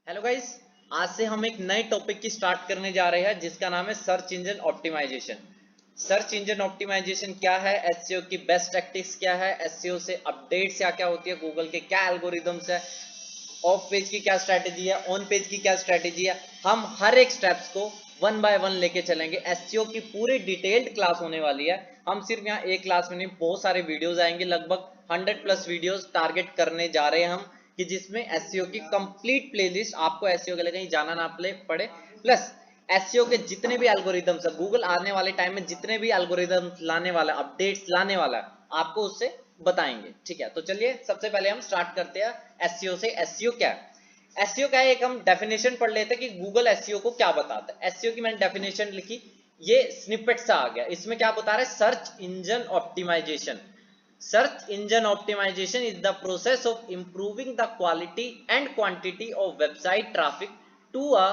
Hello guys, आज से हम एक नए टॉपिक की स्टार्ट करने जा रहे हैं जिसका नाम है search engine optimisation. Search engine optimisation क्या है, एसईओ की बेस्ट टैक्टिक्स क्या है, एसईओ से अपडेट्स क्या क्या होती है, गूगल के क्या एल्गोरिदम्स है, ऑफ पेज की क्या स्ट्रैटेजी है, ऑन पेज की क्या स्ट्रैटेजी है। हम हर एक स्टेप्स को वन बाय वन लेके चलेंगे। एसईओ की पूरी डिटेल्ड क्लास होने वाली है। हम सिर्फ यहाँ एक क्लास में नहीं, बहुत सारे वीडियोस आएंगे, लगभग 100+ वीडियोस टारगेट करने जा रहे हैं हम, कि जिसमें एसईओ की कंप्लीट प्लेलिस्ट, आपको एसईओ के लिए कहीं जाना ना पड़े, प्लस एसईओ के जितने भी एल्गोरिदम्स है, गूगल आने वाले टाइम में जितने भी एल्गोरिदम्स लाने वाला, अपडेट्स लाने वाला है, आपको उससे बताएंगे। ठीक है, तो चलिए सबसे पहले हम स्टार्ट करते हैं एसईओ से। एसईओ क्या है? एसईओ क्या है, एक हम डेफिनेशन पढ़ लेते हैं कि गूगल एसईओ को क्या बताता है। एसईओ की मैंने डेफिनेशन लिखी, ये स्निपेट सा आ गया। इसमें क्या बता रहा है? Search engine optimisation. Search engine optimization is the process of improving the quality and quantity of website traffic to a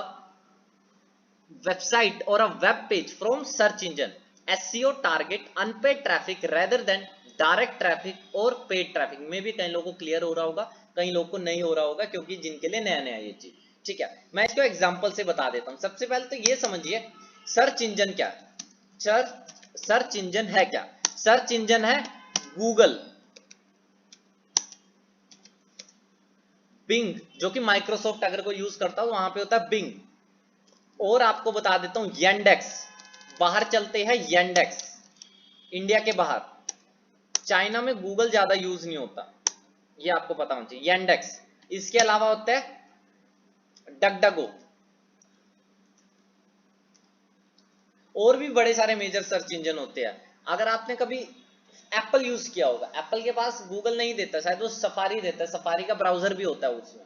website or a web page from search engine. SEO target unpaid traffic rather than direct traffic or paid traffic। में भी कई लोगों को clear हो रहा होगा, कई लोगों को नहीं हो रहा होगा, क्योंकि जिनके लिए नया नया ये चीज। ठीक है, मैं इसको एग्जांपल से बता देता हूं। सबसे पहले तो ये समझिए सर्च इंजन क्या है। सर्च इंजन है क्या? सर्च इंजन है गूगल, बिंग, जो कि माइक्रोसॉफ्ट अगर कोई यूज करता हो वहां पे होता है बिंग। और आपको बता देता हूं येंडेक्स, बाहर चलते हैं येंडेक्स, इंडिया के बाहर। चाइना में गूगल ज्यादा यूज नहीं होता, ये आपको पता होना चाहिए, येंडेक्स। इसके अलावा होता है डकडगो, और भी बड़े सारे मेजर सर्च इंजन होते हैं। अगर आपने कभी एप्पल यूज किया होगा, एप्पल के पास गूगल नहीं देता, शायद वो सफारी देता है, सफारी का ब्राउजर भी होता है उसमें।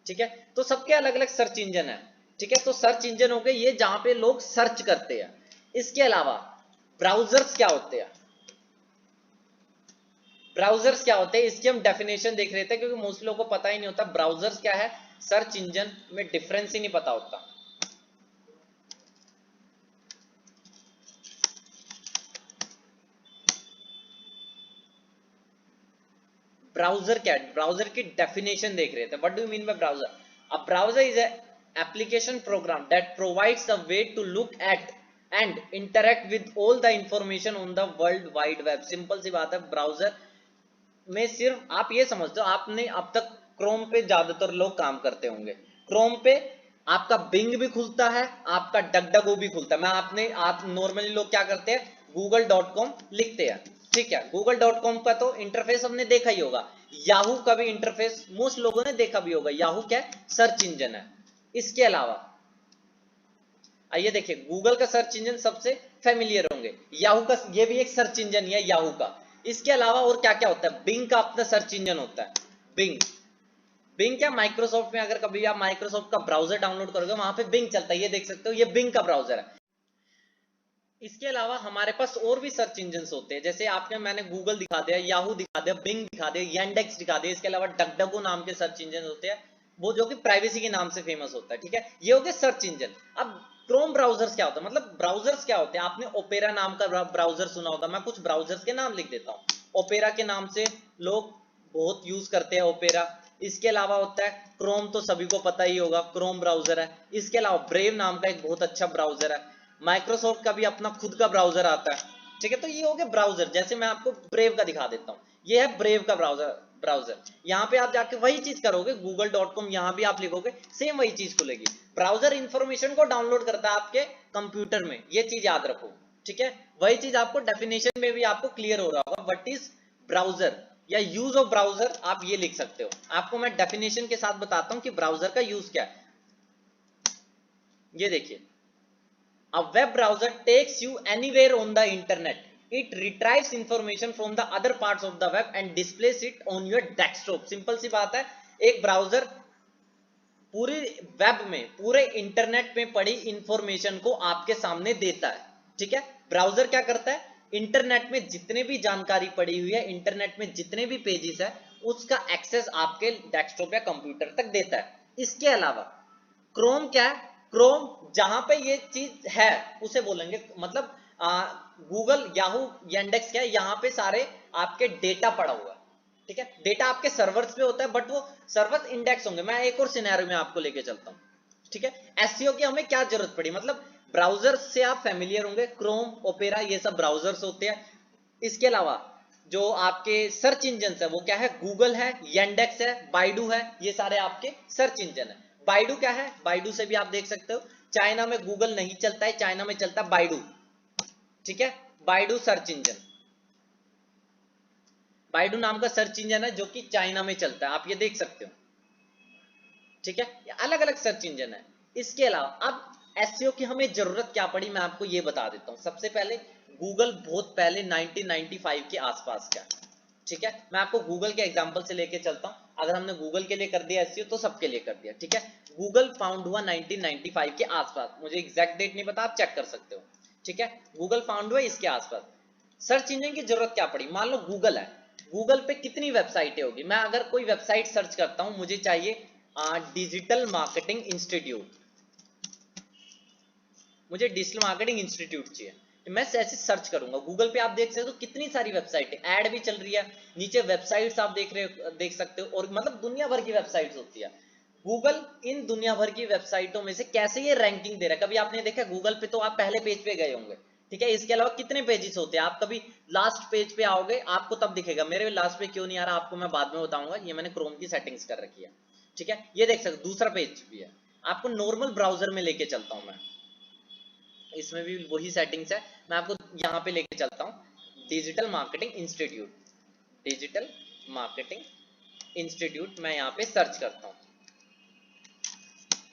ठीक है, तो सबके अलग अलग सर्च इंजन है। ठीक है, तो सर्च इंजन हो गए ये जहां पे लोग सर्च करते हैं। इसके अलावा ब्राउजर्स क्या होते हैं? ब्राउजर्स क्या होते हैं इसकी हम डेफिनेशन देख रहे थे, क्योंकि मोस्ट लोगों को पता ही नहीं होता ब्राउजर्स क्या है, सर्च इंजन में डिफरेंस ही नहीं पता होता। ब्राउजर क्या है? ब्राउजर की डेफिनेशन देख रहे थे। What do you mean by browser? A browser is a application program that provides a way to look at and interact with all the information on the world wide web. Simple सी बात है, browser में सिर्फ आप ये समझते हो, आपने अब तक क्रोम पे ज्यादातर लोग काम करते होंगे। क्रोम पे आपका बिंग भी खुलता है, आपका डकडगो भी खुलता है। आप नॉर्मली लोग क्या करते हैं, google.com लिखते हैं। ठीक है, google.com का तो इंटरफेस हमने देखा ही होगा। याहू का भी इंटरफेस मोस्ट लोगों ने देखा भी होगा। याहू क्या है? सर्च इंजन है। इसके अलावा आइए देखिए, गूगल का सर्च इंजन सबसे फेमिलियर होंगे, याहू का ये भी एक सर्च इंजन ही है, याहू का। इसके अलावा और क्या क्या होता है? बिंग का अपना सर्च इंजन होता है, बिंग। बिंग क्या, माइक्रोसॉफ्ट में अगर कभी आप माइक्रोसॉफ्ट का ब्राउजर डाउनलोड करोगे, वहां पे बिंग चलता है, ये देख सकते हो, ये बिंग का ब्राउजर है। इसके अलावा हमारे पास और भी सर्च इंजन होते हैं, जैसे मैंने गूगल दिखा दिया, याहू दिखा दिया, बिंग दिखा दिया, येंडेक्स दिखा दिया। इसके अलावा डकडगो नाम के सर्च इंजन होते हैं, वो जो कि प्राइवेसी के नाम से फेमस होता है। ठीक है, ये हो गए सर्च इंजन। अब क्रोम ब्राउजर्स क्या होता है, मतलब ब्राउजर्स क्या होते हैं? आपने ओपेरा नाम का ब्राउजर सुना होगा, मैं कुछ ब्राउजर्स के नाम लिख देता हूँ। ओपेरा के नाम से लोग बहुत यूज करते हैं, ओपेरा। इसके अलावा होता है क्रोम, तो सभी को पता ही होगा, क्रोम ब्राउजर है। इसके अलावा ब्रेव नाम का एक बहुत अच्छा ब्राउजर है। माइक्रोसॉफ्ट का भी अपना खुद का ब्राउजर आता है। ठीक है, तो ये हो गया ब्राउजर। जैसे मैं आपको ब्रेव का दिखा देता हूँ, ये है ब्रेव का ब्राउजर। यहाँ पे आप जाके वही चीज करोगे, google.com, यहाँ भी आप लिखोगे, सेम वही चीज खुलेगी। ब्राउजर इंफॉर्मेशन को डाउनलोड करता है आपके कंप्यूटर में, ये चीज याद रखो। ठीक है, वही चीज आपको डेफिनेशन में भी आपको क्लियर हो रहा होगा, व्हाट इज ब्राउजर या यूज ऑफ ब्राउजर, आप ये लिख सकते हो। आपको मैं डेफिनेशन के साथ बताता हूं कि ब्राउजर का यूज क्या है। ये देखिए, a web browser takes you anywhere on the internet. It retrieves information from the other parts of the web and displays it on your desktop. Simple सी बात है, एक ब्राउजर पूरी वेब में, पूरे इंटरनेट में पड़ी इंफॉर्मेशन को आपके सामने देता है। ठीक है, ब्राउजर क्या करता है? इंटरनेट में जितने भी जानकारी पड़ी हुई है, इंटरनेट में जितने भी पेजेस है, उसका एक्सेस आपके डेस्कटॉप या कंप्यूटर तक देता है। इसके अलावा क्रोम क्या है? क्रोम जहां पे ये चीज है उसे बोलेंगे, मतलब गूगल, याहू, येंडेक्स क्या है, यहाँ पे सारे आपके डेटा पड़ा हुआ है। ठीक है, डेटा आपके सर्वर्स पे होता है, बट वो सर्वर्स इंडेक्स होंगे। मैं एक और सिनेरियो में आपको लेके चलता हूँ, ठीक है। एसईओ की हमें क्या जरूरत पड़ी, मतलब ब्राउजर से आप फेमिलियर होंगे, क्रोम, ओपेरा, ये सब ब्राउजर्स होते हैं। इसके अलावा जो आपके सर्च इंजन है वो क्या है, गूगल है, येंडेक्स है, बाइडू है, ये सारे आपके सर्च इंजन है। बाइडू क्या है, बाइडू से भी आप देख सकते हो, चाइना में गूगल नहीं चलता है, चाइना में चलता है बाइडू, ठीक है। बाइडू सर्च इंजन, बाइडू नाम का सर्च इंजन है जो कि चाइना में चलता है, आप ये देख सकते हो, ठीक है। ये अलग अलग सर्च इंजन है। इसके अलावा अब एसईओ की हमें जरूरत क्या पड़ी, मैं आपको ये बता देता हूं। सबसे पहले गूगल बहुत पहले 1995 के आसपास का, ठीक है। मैं आपको गूगल के एग्जांपल से लेके चलता हूं। अगर हमने गूगल के लिए कर दिया एसईओ तो सबके लिए कर दिया, ठीक है। गूगल फाउंड हुआ 1995 के आसपास, मुझे एग्जैक्ट डेट नहीं पता, आप चेक कर सकते हो, ठीक है। गूगल फाउंड हुआ इसके आसपास। सर्च इंजन की जरूरत क्या पड़ी, मान लो गूगल है, गूगल पे कितनी वेबसाइटें होगी। मैं अगर कोई वेबसाइट सर्च करता हूं, मुझे चाहिए डिजिटल मार्केटिंग इंस्टीट्यूट, मुझे डिजिटल मार्केटिंग इंस्टीट्यूट चाहिए। मैं ऐसे सर्च करूंगा गूगल पे, आप देख सकते हो कितनी सारी वेबसाइट है, ऐड भी चल रही है, नीचे वेबसाइट्स आप देख सकते हो, और मतलब दुनिया भर की वेबसाइट्स होती है। गूगल इन दुनिया भर की वेबसाइटों में से कैसे ये रैंकिंग दे रहा है। कभी आपने देखा गूगल पे तो आप पहले पेज पे गए होंगे, ठीक है। इसके अलावा कितने पेजेस होते हैं, आप कभी लास्ट पेज पे आओगे आपको तब दिखेगा। मेरे लास्ट पे क्यों नहीं आ रहा आपको मैं बाद में बताऊंगा, ये मैंने क्रोम की सेटिंग्स कर रखी है, ठीक है। ये देख सकते दूसरा पेज भी है। आपको नॉर्मल ब्राउजर में लेके चलता हूं मैं, इसमें भी वही सेटिंग्स है, मैं आपको यहाँ पे लेके चलता हूँ। Digital marketing institute, digital marketing institute, मैं यहाँ पे सर्च करता हूँ।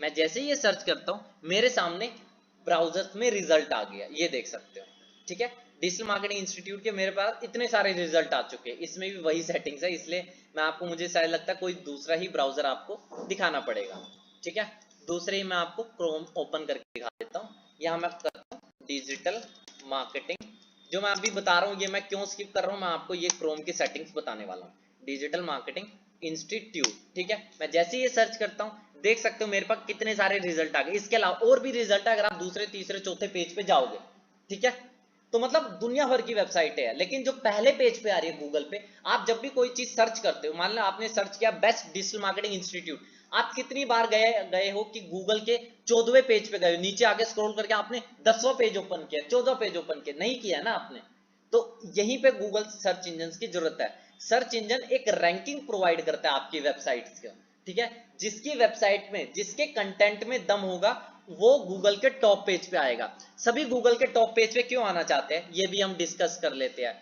मैं जैसे ही ये सर्च करता हूँ मेरे सामने ब्राउजर्स में रिजल्ट आ गया, ये देख सकते हो, ठीक है। डिजिटल मार्केटिंग इंस्टीट्यूट के मेरे पास इतने सारे रिजल्ट आ चुके हैं, इसमें भी वही सेटिंग्स है, इसलिए मैं आपको, मुझे शायद लगता है कोई दूसरा ही ब्राउजर आपको दिखाना पड़ेगा, ठीक है। दूसरे ही मैं आपको क्रोम ओपन करके दिखा देता हूँ। यहाँ मैं करता हूँ डिजिटल मार्केटिंग, जो मैं अभी बता रहा हूँ ये मैं क्यों स्किप कर रहा हूँ, मैं आपको ये क्रोम की सेटिंग्स बताने वाला हूँ। डिजिटल मार्केटिंग इंस्टीट्यूट, ठीक है। मैं जैसे ही ये सर्च करता हूँ देख सकते हो मेरे पास कितने सारे रिजल्ट आ गए। इसके अलावा और भी रिजल्ट है, अगर आप दूसरे तीसरे चौथे पेज पे जाओगे, ठीक है। तो मतलब दुनिया भर की वेबसाइटें है, लेकिन जो पहले पेज पे आ रही है गूगल पे, आप जब भी कोई चीज सर्च करते हो, मान लो आपने सर्च किया बेस्ट डिजिटल मार्केटिंग इंस्टीट्यूट, आप कितनी बार गए हो कि गूगल के 14वें पेज पे गए हो, नीचे आगे स्क्रॉल करके आपने 10वां पेज ओपन किया, 14वां पेज ओपन किया, नहीं किया ना आपने। तो यहीं पे गूगल सर्च इंजन की जरूरत है। सर्च इंजन एक रैंकिंग प्रोवाइड करता है आपकी वेबसाइट्स का, ठीक है। जिसकी वेबसाइट में, जिसके कंटेंट में दम होगा वो गूगल के टॉप पेज पे आएगा। सभी गूगल के टॉप पेज पे क्यों आना चाहते हैं ये भी हम डिस्कस कर लेते हैं।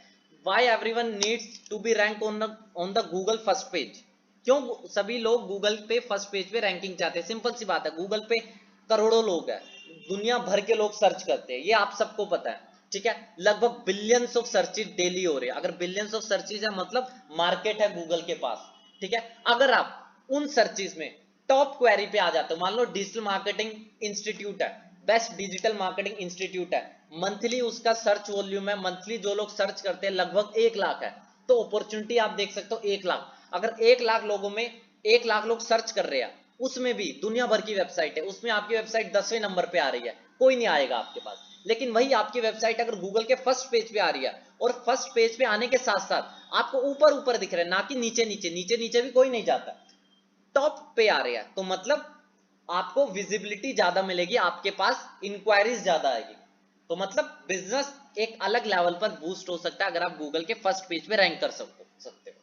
Why everyone needs to be ranked on the Google first page, क्यों सभी लोग गूगल पे फर्स्ट पेज पे रैंकिंग चाहते हैं। सिंपल सी बात है, गूगल पे करोड़ों लोग हैं, दुनिया भर के लोग सर्च करते हैं, ये आप सबको पता है, ठीक है। लगभग बिलियंस ऑफ सर्चेज डेली हो रहे हैं। अगर बिलियंस ऑफ सर्चेज है मतलब मार्केट है गूगल के पास, ठीक है। अगर आप उन सर्चेज में टॉप क्वेरी पे आ जाते हो, मान लो डिजिटल मार्केटिंग इंस्टीट्यूट है, बेस्ट डिजिटल मार्केटिंग इंस्टीट्यूट है, मंथली उसका सर्च वॉल्यूम है, मंथली जो लोग सर्च करते हैं लगभग 1 लाख है, तो अपॉर्चुनिटी आप देख सकते हो 1 लाख। अगर 1 लाख लोगों में 1 लाख लोग सर्च कर रहे हैं, उसमें भी दुनिया भर की वेबसाइट है, उसमें आपकी वेबसाइट 10वें नंबर पे आ रही है, कोई नहीं आएगा आपके पास। लेकिन वही आपकी वेबसाइट अगर गूगल के फर्स्ट पेज पे आ रही है, और फर्स्ट पेज पे आने के साथ साथ आपको ऊपर ऊपर दिख रहा है, ना कि नीचे नीचे, नीचे नीचे भी कोई नहीं जाता, टॉप पे आ रहे हैं, तो मतलब आपको विजिबिलिटी ज्यादा मिलेगी, आपके पास इंक्वायरीज ज्यादा आएगी, तो मतलब बिजनेस एक अलग लेवल पर बूस्ट हो सकता है अगर आप गूगल के फर्स्ट पेज पे रैंक कर सकते हो,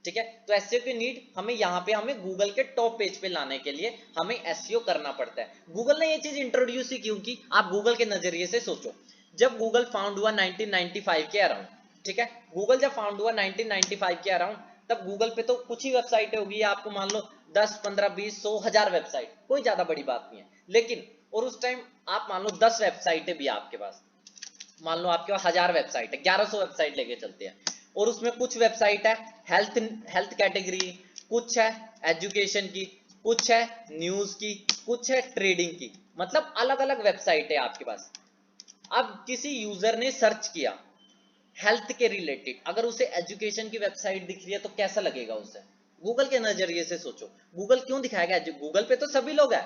ठीक है। तो एसईओ की नीड हमें यहाँ पे, हमें गूगल के टॉप पेज पे लाने के लिए हमें एसईओ करना पड़ता है। गूगल ने ये चीज इंट्रोड्यूस ही क्यों की, आप गूगल के नजरिए से सोचो। जब गूगल फाउंड हुआ 1995 के अराउंड, ठीक है, गूगल जब फाउंड हुआ 1995 के अराउंड, तब गूगल पे तो कुछ ही वेबसाइटें होगी, आपको मान लो 10, 15, 20, 100, 1000 वेबसाइट, कोई ज्यादा बड़ी बात नहीं है। लेकिन और उस टाइम आप मान लो 10 वेबसाइटें भी आपके पास, मान लो आपके पास 1000 वेबसाइट है, 1100 वेबसाइट लेके चलते हैं, और उसमें कुछ वेबसाइट है हेल्थ हेल्थ कैटेगरी, कुछ है एजुकेशन की, कुछ है न्यूज की, कुछ है ट्रेडिंग की, मतलब अलग अलग वेबसाइट है आपके पास। अब किसी यूजर ने सर्च किया हेल्थ के रिलेटेड, अगर उसे एजुकेशन की वेबसाइट दिख रही है तो कैसा लगेगा उसे। गूगल के नजरिए से सोचो, गूगल क्यों दिखाएगा, गूगल पे तो सभी लोग है,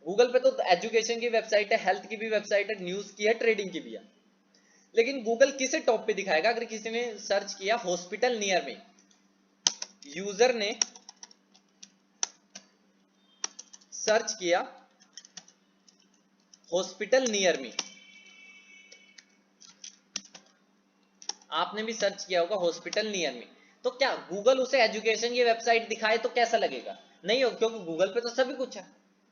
गूगल पे तो एजुकेशन की वेबसाइट है, हेल्थ की भी वेबसाइट है, न्यूज की है, ट्रेडिंग की भी है। लेकिन गूगल किसे टॉप पे दिखाएगा, अगर किसी ने सर्च किया हॉस्पिटल नियर में, यूजर ने सर्च किया हॉस्पिटल नियर मी, आपने भी सर्च किया होगा हॉस्पिटल नियर मी, तो क्या गूगल उसे एजुकेशन की वेबसाइट दिखाए तो कैसा लगेगा? नहीं हो, क्योंकि गूगल पे तो सभी कुछ है।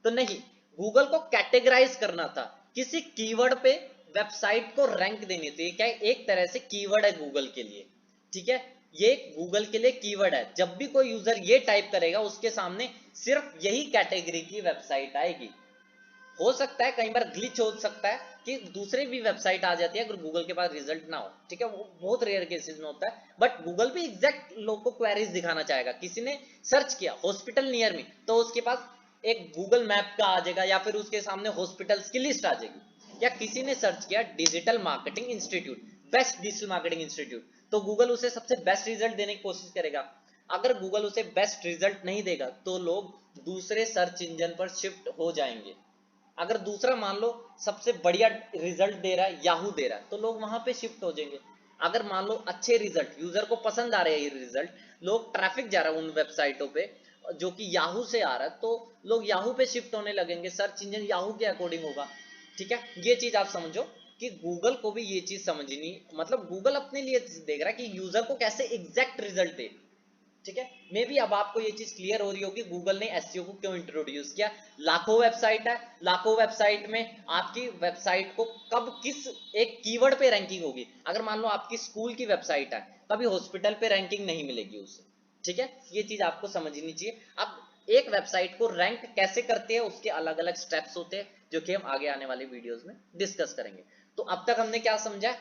तो नहीं, गूगल को कैटेगराइज करना था, किसी कीवर्ड पे वेबसाइट को रैंक देनी थी। क्या एक तरह से कीवर्ड है गूगल के लिए, ठीक है, ये गूगल के लिए कीवर्ड है। जब भी कोई यूजर ये टाइप करेगा उसके सामने सिर्फ यही कैटेगरी की वेबसाइट आएगी। हो सकता है कई बार ग्लिच हो सकता है कि दूसरे भी वेबसाइट आ जाती है अगर गूगल के पास रिजल्ट ना हो, ठीक है, वो बहुत रेयर केसेस में होता है। बट गूगल भी एग्जैक्ट लोग को क्वेरीज दिखाना चाहेगा। किसी ने सर्च किया हॉस्पिटल नियर मी, तो उसके पास एक गूगल मैप का आ जाएगा या फिर उसके सामने हॉस्पिटल्स की लिस्ट आ जाएगी। या किसी ने सर्च किया digital marketing institute, best digital marketing institute, तो गूगल उसे सबसे बेस्ट रिजल्ट देने की कोशिश करेगा। अगर गूगल उसे बेस्ट रिजल्ट नहीं देगा तो लोग दूसरे सर्च इंजन पर शिफ्ट हो जाएंगे। अगर दूसरा मान लो सबसे बढ़िया रिजल्ट दे रहा है, याहू दे रहा है, तो लोग वहां पे शिफ्ट हो जाएंगे। अगर मान लो अच्छे रिजल्ट, यूजर को पसंद आ रहे हैं ये रिजल्ट, लोग ट्रैफिक जा रहा है उन वेबसाइटों पे जो कि याहू से आ रहा है, तो लोग याहू पे शिफ्ट होने लगेंगे। सर्च इंजन याहू के अकॉर्डिंग होगा, ठीक है। ये चीज आप समझो कि गूगल को भी ये चीज समझनी, मतलब गूगल अपने लिए देख रहा है कि यूजर को कैसे एग्जैक्ट रिजल्ट दे, ठीक है। मे बी अब आपको ये चीज क्लियर हो रही होगी गूगल ने एसईओ को क्यों इंट्रोड्यूस किया। लाखों वेबसाइट है, लाखों वेबसाइट में आपकी वेबसाइट को कब किस एक कीवर्ड पे रैंकिंग होगी। अगर मान लो आपकी स्कूल की वेबसाइट है, कभी हॉस्पिटल पे रैंकिंग नहीं मिलेगी उसे, ठीक है। ये चीज आपको समझनी चाहिए। अब एक वेबसाइट को रैंक कैसे करते हैं उसके अलग अलग स्टेप्स होते हैं जो कि हम आगे आने वाले वीडियोस में डिस्कस करेंगे। तो अब तक हमने क्या समझा,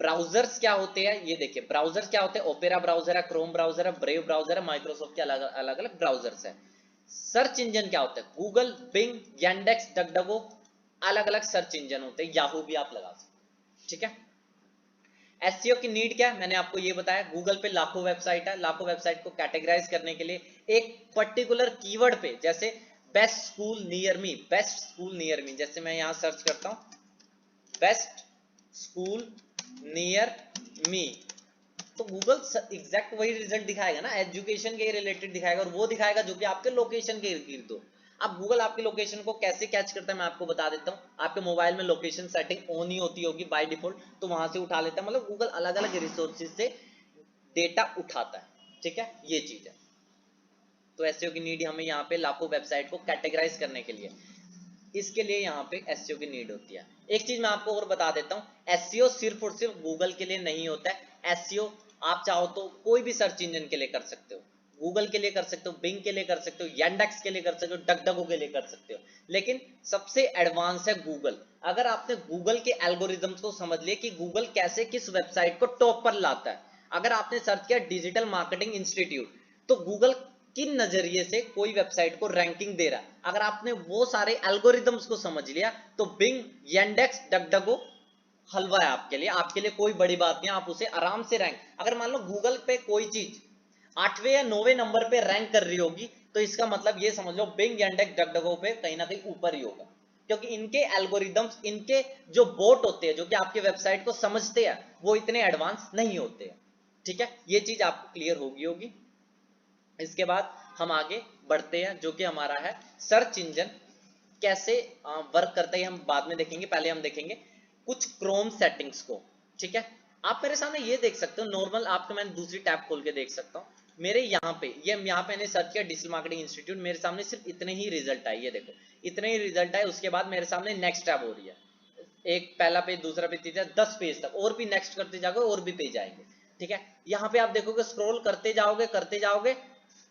ब्राउजर्स क्या होते हैं, ये देखिए ब्राउजर्स क्या होते हैं, ओपेरा ब्राउजर है, क्रोम ब्राउजर है, ब्रेव ब्राउजर है, माइक्रोसॉफ्ट के अलग अलग ब्राउजर्स है। सर्च इंजन क्या होता है, गूगल, बिंग, यांडेक्स, डकडगो, अलग अलग सर्च इंजन होते हैं, याहू भी आप लगा सकते, ठीक है। एसईओ की नीड क्या है, मैंने आपको ये बताया। गूगल पे लाखों वेबसाइट है, लाखों वेबसाइट को कैटेगराइज करने के लिए एक पर्टिकुलर कीवर्ड पे, जैसे best school near me, best school near me, जैसे मैं यहां सर्च करता हूं बेस्ट स्कूल नियर मी, तो गूगल एग्जैक्ट वही रिजल्ट दिखाएगा ना, एजुकेशन के रिलेटेड दिखाएगा, और वो दिखाएगा जो कि आपके लोकेशन के इर्द गिर्द हो। अब गूगल आपकी लोकेशन को कैसे कैच करता है मैं आपको बता देता हूँ। आपके मोबाइल में लोकेशन सेटिंग ऑन ही होती होगी बाय डिफॉल्ट, तो वहां से उठा लेता है। मतलब गूगल अलग अलग रिसोर्सेज से डेटा उठाता है, ठीक है, ये चीज है। तो एसईओ की नीड हमें यहाँ पे लाखों वेबसाइट को कैटेगराइज करने के लिए, इसके लिए यहाँ पे एसईओ की नीड होती है। एक चीज मैं आपको और बता देता हूँ, एसईओ सिर्फ और सिर्फ गूगल के लिए नहीं होता है। एसईओ आप चाहो तो कोई भी सर्च इंजन के लिए कर सकते हो, गूगल के लिए कर सकते हो, बिंग के लिए कर सकते हो, यांडेक्स के लिए कर सकते हो, डकडगो के लिए कर सकते हो, लेकिन सबसे एडवांस है गूगल। अगर आपने गूगल के एल्गोरिदम्स को समझ लिया कि गूगल कैसे किस वेबसाइट को टॉप पर लाता है, अगर आपने सर्च किया डिजिटल मार्केटिंग इंस्टीट्यूट, तो गूगल किन नजरिए से कोई वेबसाइट को रैंकिंग दे रहा है, अगर आपने वो सारे एल्गोरिदम्स को समझ लिया, तो बिंग, यांडेक्स, डकडगो हलवा है आपके लिए कोई बड़ी बात नहीं, आप उसे आराम से रैंक। अगर मान लो गूगल पे कोई चीज 8वें या 9वें नंबर पे रैंक कर रही होगी, तो इसका मतलब ये समझ लो बिंग, यांडेक्स, डकडगो पे कहीं ना कहीं ऊपर ही होगा, क्योंकि इनके एल्गोरिदम्स, इनके जो बोट होते हैं जो कि आपके वेबसाइट को समझते हैं, वो इतने एडवांस नहीं होते हैं, ठीक है। ये चीज आपको क्लियर होगी। इसके बाद हम आगे बढ़ते हैं, जो कि हमारा है सर्च इंजन कैसे वर्क करता है, हम बाद में देखेंगे। पहले हम देखेंगे कुछ क्रोम सेटिंग्स को, ठीक है। आप मेरे सामने ये देख सकते हो, नॉर्मल आपको मैं दूसरी टैब खोल के देख सकता हूँ। मेरे यहाँ पे यहाँ पे मैंने सर्च किया डिजिटल मार्केटिंग इंस्टीट्यूट, मेरे सामने सिर्फ इतने ही रिजल्ट आए, ये देखो इतने ही रिजल्ट आए। उसके बाद मेरे सामने नेक्स्ट टैब हो रही है, एक पहला पेज, दूसरा पेज, तीसरा, 10 पेज तक, और भी नेक्स्ट करते जाओगे और भी पेज आएंगे, ठीक है। यहाँ पे आप देखोगे स्क्रॉल करते जाओगे।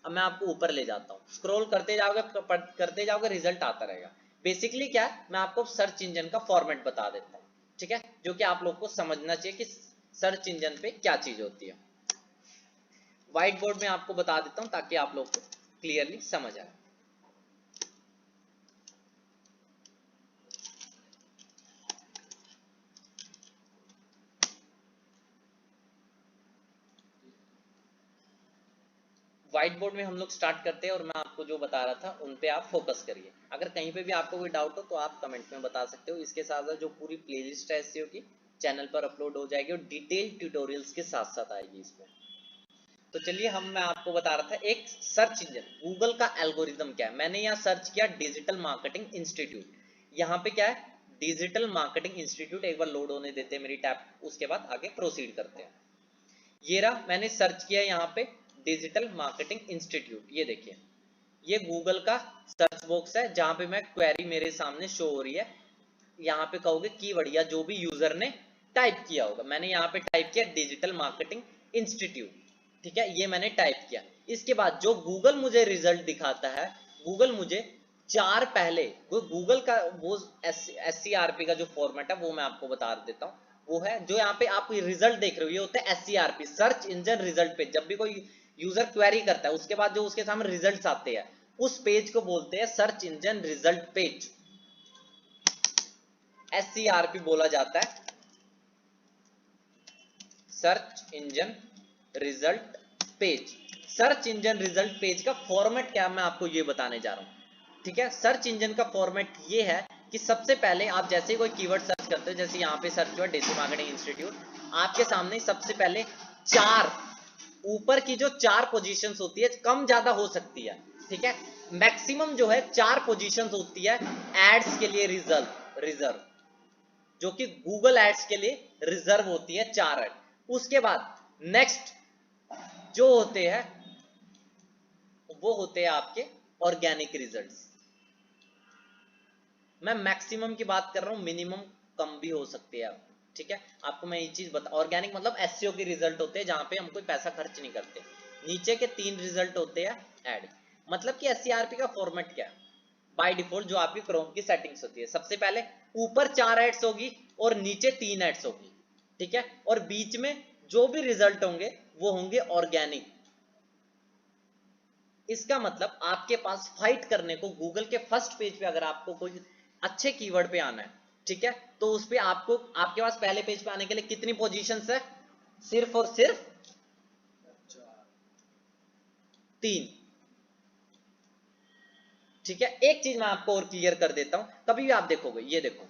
अब मैं आपको ऊपर ले जाता हूँ, स्क्रॉल करते जाओगे रिजल्ट आता रहेगा। बेसिकली क्या है, मैं आपको सर्च इंजन का फॉर्मेट बता देता हूँ, ठीक है, जो कि आप लोग को समझना चाहिए कि सर्च इंजन पे क्या चीज होती है। व्हाइट बोर्ड में आपको बता देता हूँ ताकि आप लोग को क्लियरली समझ आए। व्हाइट बोर्ड में हम लोग स्टार्ट करते हैं, और मैं आपको जो बता रहा था उन पे आप फोकस करिए। अगर कहीं पे भी आपको कोई डाउट हो तो आप कमेंट में बता सकते हो। इसके साथ साथ जो पूरी प्लेलिस्ट है एसईओ की चैनल पर अपलोड हो जाएगी, और डिटेल ट्यूटोरियल्स के साथ साथ आएगी इसमें। तो चलिए मैं आपको बता रहा था एक सर्च इंजन, गूगल का एल्गोरिदम क्या है। मैंने यहाँ सर्च किया डिजिटल मार्केटिंग इंस्टीट्यूट, यहाँ पे क्या है डिजिटल मार्केटिंग इंस्टीट्यूट। एक बार लोड होने देते हैं मेरी टैब, उसके बाद आगे प्रोसीड करते हैं। ये रहा, मैंने सर्च किया यहाँ पे डिजिटल मार्केटिंग इंस्टीट्यूट। ये देखिए ये गूगल का सर्च बॉक्स है जहां पे मैं क्वेरी मेरे सामने शो हो रही है। यहाँ पे कहोगे कीवर्ड या जो भी यूजर ने टाइप किया होगा। मैंने यहाँ पे टाइप किया डिजिटल मार्केटिंग इंस्टीट्यूट, ठीक है, ये मैंने टाइप किया। इसके बाद जो गूगल मुझे रिजल्ट दिखाता है, गूगल मुझे चार पहले गूगल का वो SCRP का जो फॉर्मेट है वो मैं आपको बता देता हूँ। वो है जो यहाँ पे आप रिजल्ट देख रहे हो, ये होता है SCRP, search engine result page. जब भी कोई यूजर क्वेरी करता है उसके बाद जो उसके सामने रिजल्ट्स आते हैं उस पेज को बोलते हैं search engine result page, SCRP बोला जाता है, search engine result page. Search engine result page का फॉर्मेट क्या मैं आपको ये बताने जा रहा हूं, ठीक है। सर्च इंजन का फॉर्मेट ये है कि सबसे पहले आप जैसे कोई कीवर्ड सर्च करते हो, जैसे यहाँ पे सर्च हुआ डिजिटल मार्केटिंग इंस्टीट्यूट, आपके सामने सबसे पहले चार ऊपर की जो चार पोजीशंस होती है, कम ज्यादा हो सकती है, ठीक है, मैक्सिमम जो है चार पोजीशंस होती है एड्स के लिए रिजर्व, जो कि गूगल एड्स के लिए रिजर्व होती है चार एड। उसके बाद नेक्स्ट जो होते हैं वो होते हैं आपके ऑर्गेनिक रिजल्ट्स। मैं मैक्सिमम की बात कर रहा हूं, मिनिमम कम भी हो सकती है, ठीक है। आपको मैं ये चीज बता, ऑर्गेनिक मतलब एसईओ के रिजल्ट होते हैं जहां पे हम कोई पैसा खर्च नहीं करते। नीचे के तीन रिजल्ट होते हैं एड। मतलब कि SCRP का फॉर्मेट क्या है, बाय डिफॉल्ट जो आपकी क्रोम की सेटिंग्स होती है, सबसे पहले ऊपर चार एड्स होगी और नीचे तीन एड्स होगी, ठीक है, और बीच में जो भी रिजल्ट होंगे वो होंगे ऑर्गेनिक। इसका मतलब आपके पास फाइट करने को गूगल के फर्स्ट पेज पे अगर आपको कोई अच्छे कीवर्ड पे आना है, ठीक है, तो उस पे आपको आपके पास पहले पेज पे आने के लिए कितनी पोजीशंस है, सिर्फ और सिर्फ तीन, ठीक है। एक चीज मैं आपको और क्लियर कर देता हूं, कभी भी आप देखोगे, ये देखो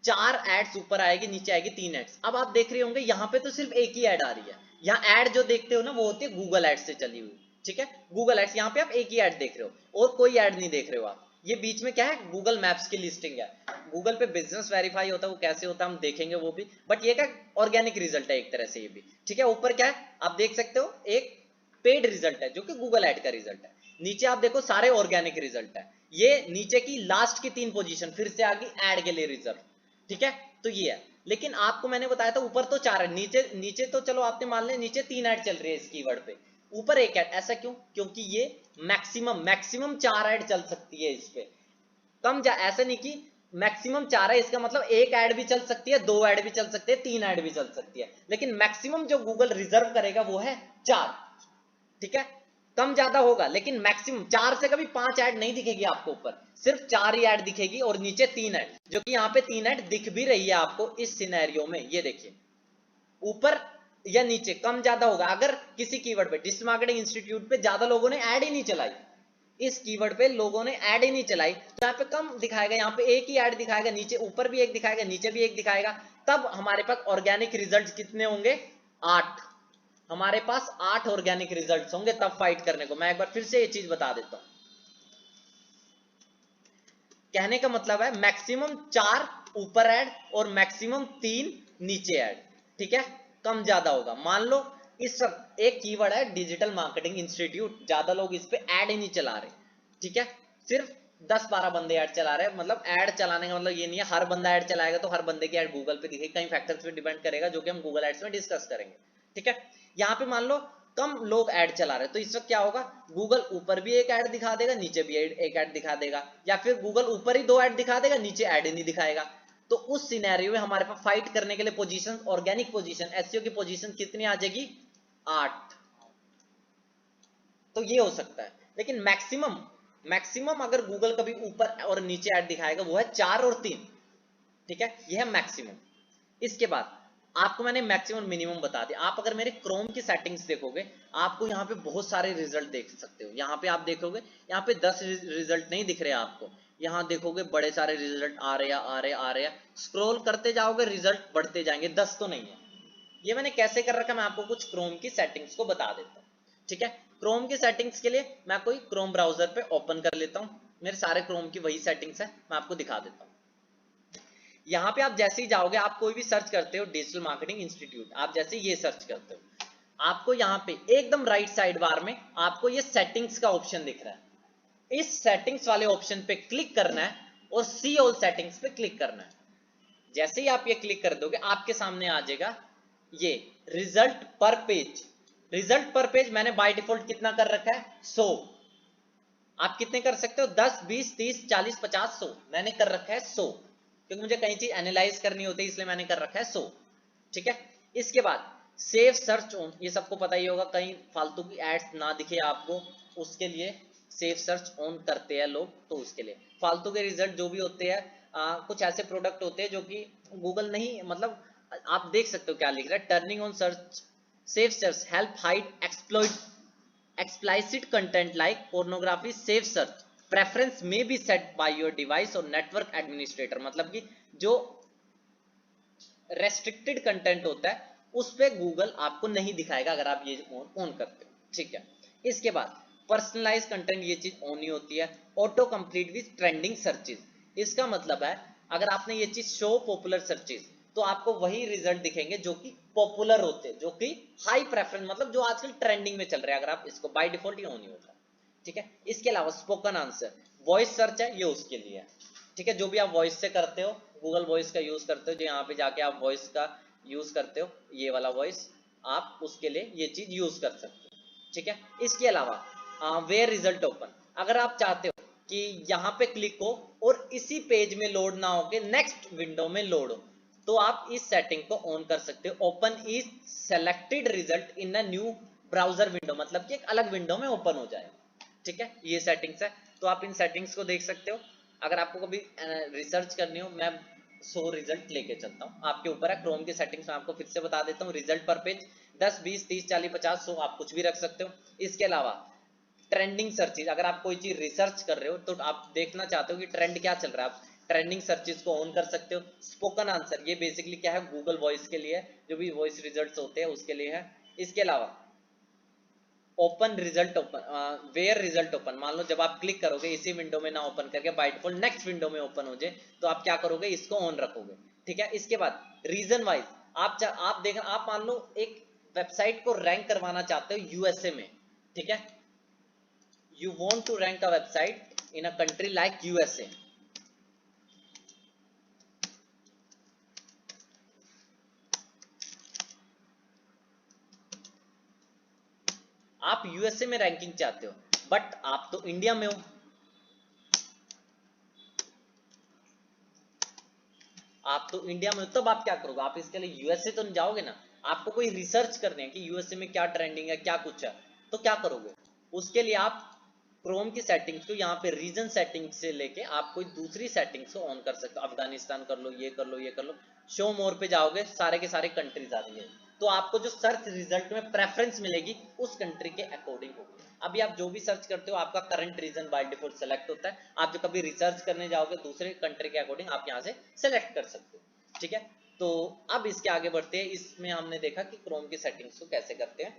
चार एड्स ऊपर आएगी, नीचे आएगी तीन एड्स। अब आप देख रहे होंगे यहाँ पे तो सिर्फ एक ही एड आ रही है। यहाँ एड जो देखते हो ना वो होती है गूगल एड्स से चली हुई, ठीक है, गूगल एड्स। यहाँ पे आप एक ही एड देख रहे हो और कोई एड नहीं देख रहे हो आप। ये बीच में क्या है, गूगल मैप्स की लिस्टिंग है। गूगल पे बिजनेस वेरीफाई होता है, वो कैसे होता है हम देखेंगे वो भी, बट ये क्या ऑर्गेनिक रिजल्ट है एक तरह से ये भी, ठीक है। ऊपर क्या है आप देख सकते हो, एक पेड रिजल्ट है जो कि गूगल एड का रिजल्ट है। नीचे आप देखो सारे ऑर्गेनिक रिजल्ट है। ये नीचे की लास्ट की तीन पोजीशन फिर से आ गई एड के लिए रिजर्व, ठीक है। तो ये है, लेकिन आपको मैंने बताया था ऊपर तो चार है, नीचे नीचे तो चलो आपने मान लिया नीचे तीन ऐड चल रही है इस कीवर्ड पे, ऊपर एक ऐड। ऐसा क्यों, क्योंकि ये मैक्सिमम चार ऐड चल सकती है इस पे, कम जा ऐसा नहीं कि मैक्सिमम चार है, इसका मतलब एक ऐड भी चल सकती है, दो ऐड भी चल सकते हैं, तीन ऐड भी चल सकती है, लेकिन मैक्सिमम जो गूगल रिजर्व करेगा वो है चार, ठीक है। कम ज्यादा होगा लेकिन मैक्सिमम चार से कभी पांच ऐड नहीं दिखेगी आपको, ऊपर सिर्फ चार ही ऐड दिखेगी और नीचे तीन ऐड, जो कि यहाँ पे तीन ऐड दिख भी रही है आपको इस सिनेरियो में। ये देखिए ऊपर या नीचे कम ज्यादा होगा अगर किसी कीवर्ड पे, डिजिटल मार्केटिंग इंस्टीट्यूट पे ज्यादा लोगों ने ऐड ही नहीं चलाई, इस कीवर्ड पे लोगों ने ऐड ही नहीं चलाई, तो यहाँ पे कम दिखाएगा, यहाँ पे एक ही ऐड दिखाएगा, नीचे ऊपर भी एक दिखाएगा, नीचे भी एक दिखाएगा। तब हमारे पास ऑर्गेनिक रिजल्ट कितने होंगे, 8। हमारे पास 8 ऑर्गेनिक रिजल्ट्स होंगे तब फाइट करने को। मैं एक बार फिर से ये चीज बता देता हूं, कहने का मतलब है मैक्सिमम 4 ऊपर ऐड और मैक्सिमम 3 नीचे ऐड, ठीक है, कम ज्यादा होगा। मान लो इस सब एक कीवर्ड है डिजिटल मार्केटिंग इंस्टीट्यूट, ज्यादा लोग इस पे ऐड ही नहीं चला रहे, ठीक है, सिर्फ 10-12 बंदे ऐड चला रहे हैं। मतलब ऐड चलाने का मतलब ये नहीं है हर बंदा ऐड चलाएगा तो हर बंदे की ऐड गूगल पे दिखेगी, कई फैक्टर्स पे डिपेंड करेगा जो कि हम गूगल एड्स में डिस्कस करेंगे, ठीक है। यहाँ पे मान लो कम लोग ऐड चला रहे हैं तो इस वक्त क्या होगा, गूगल ऊपर भी एक ऐड दिखा देगा, नीचे भी एक ऐड दिखा देगा, या फिर गूगल ऊपर ही 2 ऐड दिखा देगा, नीचे ऐड ही नहीं दिखाएगा। तो उस सिनेरियो में हमारे पास फाइट करने के लिए पोजीशन, ऑर्गेनिक पोजीशन, एसईओ की पोजीशन कितनी आ जाएगी, 8। तो ये हो सकता है, लेकिन मैक्सिमम अगर गूगल कभी ऊपर और नीचे ऐड दिखाएगा वो है 4 और 3, ठीक है, ये है मैक्सिमम। इसके बाद आपको मैंने मैक्सिमम मिनिमम बता दिया। आप अगर मेरे क्रोम की सेटिंग्स देखोगे आपको यहाँ पे बहुत सारे रिजल्ट देख सकते हो। यहाँ पे आप देखोगे यहाँ पे 10 रिजल्ट नहीं दिख रहे आपको, यहाँ देखोगे बड़े सारे रिजल्ट आ रहे हैं, स्क्रॉल करते जाओगे रिजल्ट बढ़ते जाएंगे, 10 तो नहीं है। ये मैंने कैसे कर रखा है मैं आपको कुछ क्रोम की सेटिंग्स को बता देता हूँ। ठीक है। क्रोम की सेटिंग्स के लिए मैं कोई क्रोम ब्राउजर पे ओपन कर लेता हूँ, मेरे सारे क्रोम की वही सेटिंग्स है, मैं आपको दिखा देता हूँ। यहाँ पे आप जैसे ही जाओगे, आप कोई भी सर्च करते हो डिजिटल मार्केटिंग इंस्टीट्यूट, आप जैसे ये सर्च करते हो, आपको यहाँ पे एकदम राइट साइड बार में आपको ये सेटिंग्स का ऑप्शन दिख रहा है। इस सेटिंग्स वाले ऑप्शन पे क्लिक करना है और सी ऑल सेटिंग्स पे क्लिक करना है। जैसे ही आप ये क्लिक कर दोगे, आपके सामने आ जाएगा ये रिजल्ट पर पेज। रिजल्ट पर पेज मैंने बाय डिफॉल्ट कितना कर रखा है, 100। आप कितने कर सकते हो, 10, 20, 30, 40, 50, 100। मैंने कर रखा है 100, क्योंकि मुझे कई चीज एनालाइज करनी होती है, इसलिए मैंने कर रखा है 100। ठीक है। इसके बाद सेव सर्च ऑन, ये सबको पता ही होगा, कहीं फालतू की एड्स ना दिखे आपको, उसके लिए सेव सर्च ऑन करते हैं लोग। तो उसके लिए फालतू के रिजल्ट जो भी होते हैं, कुछ ऐसे प्रोडक्ट होते हैं जो कि गूगल नहीं, मतलब आप देख सकते हो क्या लिख रहा है, turning on search save search help hide exploit explicit content like pornography. Safe search preference may be set by your device or network administrator, मतलब कि जो restricted content होता है उस पे गूगल आपको नहीं दिखाएगा अगर आप ये ऑन करते हो। ठीक है। इसके बाद पर्सनलाइज कंटेंट, ये चीज ऑन ही होती है। Auto complete with trending searches, इसका मतलब है अगर आपने ये चीज शो पॉपुलर सर्चेज, तो आपको वही रिजल्ट दिखेंगे जो कि पॉपुलर होते हैं, जो कि हाई प्रेफरेंस, मतलब जो आजकल ट्रेंडिंग में चल रहे हैं। अगर आप इसको बाय डिफॉल्ट ही ऑन ही होगा। ठीक है। इसके अलावा स्पोकन आंसर, वॉइस सर्च है, ये उसके लिए है। ठीक है। जो भी आप वॉइस से करते हो, गूगल वॉइस का यूज करते हो, जो यहाँ पे जाके आप वॉइस का यूज करते हो, ये वाला वॉइस, आप उसके लिए ये चीज यूज कर सकते हो। ठीक है। इसके अलावा वेयर रिजल्ट ओपन, अगर आप चाहते हो कि यहाँ पे क्लिक हो और इसी पेज में लोड ना होके नेक्स्ट विंडो में लोड हो, तो आप इस सेटिंग को ऑन कर सकते हो। Open is selected result in a new browser window, मतलब कि एक अलग विंडो में ओपन हो जाए। ठीक है। ये सेटिंग्स है, तो आप इन सेटिंग्स को देख सकते हो। अगर आपको कभी रिसर्च करनी हो, मैं 100 रिजल्ट लेके चलता हूँ, आपके ऊपर है। क्रोम की सेटिंग्स में आपको फिर से बता देता हूँ। रिजल्ट पर पेज 10, 20, 30, 40, 50, 100, आप कुछ भी रख सकते हो। इसके अलावा ट्रेंडिंग सर्चेज, अगर आप कोई चीज रिसर्च कर रहे हो तो आप देखना चाहते हो कि ट्रेंड क्या चल रहा है, आप ट्रेंडिंग सर्चेज को ऑन कर सकते हो। स्पोकन आंसर, ये बेसिकली क्या है, गूगल वॉइस के लिए, जो भी वॉइस रिजल्ट्स होते हैं उसके लिए है। इसके अलावा open result open, where result open, मान लो जब आप क्लिक करोगे इसी विंडो में ना ओपन करके बाय डिफॉल्ट नेक्स्ट विंडो में ओपन हो जाए, तो आप क्या करोगे, इसको ऑन रखोगे। ठीक है। इसके बाद रीजन वाइज, आप देख, आप मान लो एक वेबसाइट को रैंक करवाना चाहते हो यूएसए में। ठीक है। You want to rank a website in a country like USA. आप यूएसए में रैंकिंग चाहते हो, बट आप तो इंडिया में हो। आप तो इंडिया में हो, तब आप क्या करोगे, आप इसके लिए यूएसए तो नहीं जाओगे ना। आपको कोई रिसर्च करनी है कि यूएसए में क्या ट्रेंडिंग है, क्या कुछ है, तो क्या करोगे, उसके लिए आप क्रोम की सेटिंग्स को यहाँ पे रीजन सेटिंग्स से लेके आप कोई दूसरी सेटिंग्स को ऑन कर सकते हो। अफगानिस्तान कर लो, ये कर लो, ये कर लो। शो मोर पे जाओगे, सारे के सारे कंट्रीज आ रही है, तो आपको जो सर्च रिजल्ट में प्रेफरेंस मिलेगी उस कंट्री के अकॉर्डिंग होगी। अभी आप जो भी सर्च करते हो, आपका current region by default select होता है। आप जो कभी रिसर्च करने जाओगे दूसरे कंट्री के अकॉर्डिंग, आप यहाँ से सेलेक्ट कर सकते हो। ठीक है। तो अब इसके आगे बढ़ते हैं। इसमें हमने देखा कि क्रोम की सेटिंग्स को कैसे करते हैं।